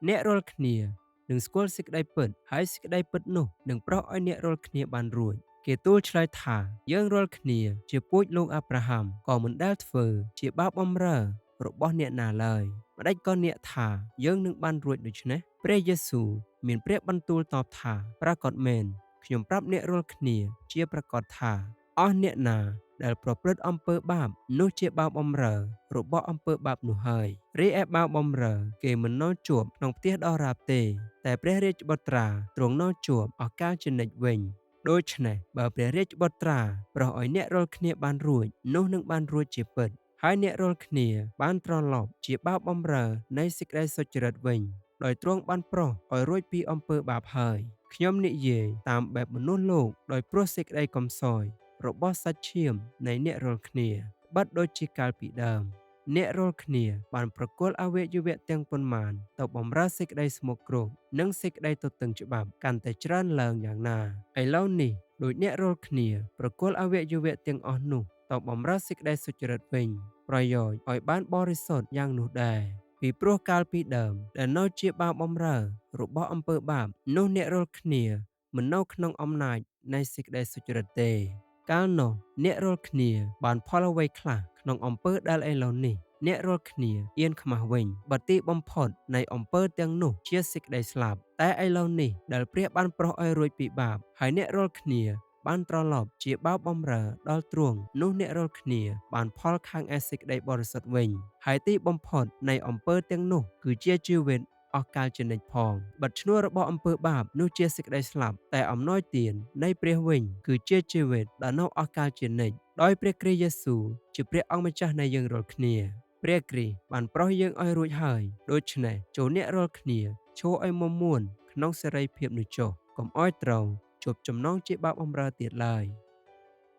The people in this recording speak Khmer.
អ្នករាល់គ្នានឹងស្គាល់សេចក្តីពិតហើយសេចក្តីពិតនោះនឹងប្រោសឲ្យអ្នករាល់គ្នាបានរួចគេទូលឆ្លើយថាយើងរាល់គ្នាជាពូជលោកអាប់រ៉ាហាំក៏មិនដែលធ្វើជាបាបបំរើរបស់អ្នកណាឡើយម្ដេចក៏អ្នកថាយើងនឹងបានរួចដូច្នេះព្រះយេស៊ូវមានព្រះបន្ទូលតបថាប្រាកដមែនខ្ញុំប្រាប់អ្នករាល់គ្នាជាប្រាកដថាអស់អ្នកណាដែលប្រព្រឹត្តអំពើបាបនោះជាបាបបំរើរបស់អំពើបាបនោះហើយរីឯបាបបំរើគេមិននៅជួបក្នុងផ្ទះដរាបទេតែព្រះរាជបុត្រាទ្រង់នៅជួបអស់កលជានិច្ចវិញដូច្នេះបើព្រះរាជបុត្រាប្រោសឲ្យអ្នករាល់គ្នាបានរួចនោះនឹងបានរួចជាពិតហើយអ្នករាល់គ្នាបានត្រឡប់ជាបាបបំរើនៃសេចក្តីសុចរិតវិញដោយទ្រង់បានប្រោសឲ្យរួចពីអំពើបាបហើយខ្ញុំនិយាយតាមបែបមនុស្សលោកដោយព្រោះសេចក្តីកំសោយរបស់សាច់ឈាមនៃអ្នករាល់គ្នាបិទដូចជាកាលពីដើមអ្នករាល់គ្នាបានប្រគល់អវយវៈទាំងប៉ុន្មានទៅបម្រើសេចក្តីស្មោកគ្រោកនិងសេចក្តីទទឹងច្បាប់កាន់តែច្រើនឡើងយ៉ាងណាឥឡូវនេះដោយអ្នករាល់គ្នាប្រគល់អវយវៈទាំងអស់នោះទៅបម្រើសេចក្តីសុចរិតវិញប្រយោជន៍ឲ្យបានបរិសុទ្ធយ៉ាងនោះដែរពីព្រោះកាលពីដើមដែលនៅជាបាបបំរើរបស់អំពើបាបនោះអ្នករាល់គ្នាមិននៅក្នុងអំណាចនៃសេចក្តីសុចរិតទេកាលនោះអ្នករាល់គ្នាបានផលអ្វីខ្លះក្នុងអំពើដែលឥឡូវនេះអ្នករាល់គ្នាអៀនខ្មាស់វិញបទីបំផុតនៃអំពើទាំងនោះជាសេចក្តីស្លាប់តែឥឡូវនេះដែលព្រះបានប្រោសឲ្យរួចពីបាបហើយអ្នករាល់គ្នាបានត្រឡប់ជាបាបបំរើដល់ទ្រង់នោះអ្នករាល់គ្នាបានផលខាងឯសេចក្តីបរិសុទ្ធវិញហើយទីបំផុតនៃអំពើទាំងនោះគឺជាជីវិតអស់កលជានិច្ចផងបិទឈ្នួលរបស់អំពើបាបនោះជាសេចក្តីស្លាប់តែអំណោយទាននៃព្រះវិញគឺជាជីវិតដ៏នៅអស់កលជានិច្ចដោយព្រះគ្រីស្ទយេស៊ូវជាព្រះអង្គម្ចាស់នៃយើងរាល់គ្នាព្រះគ្រីស្ទបានប្រោសយើងឲ្យរួចហើយដូច្នេះចូលអ្នករាល់គ្នាឈរឲ្យមុំមួនក្នុងសេរីភាពនោះចុះកុំឲ្យត្រូវជាប់ចំណងជាបាបបំរើទៀតឡើយ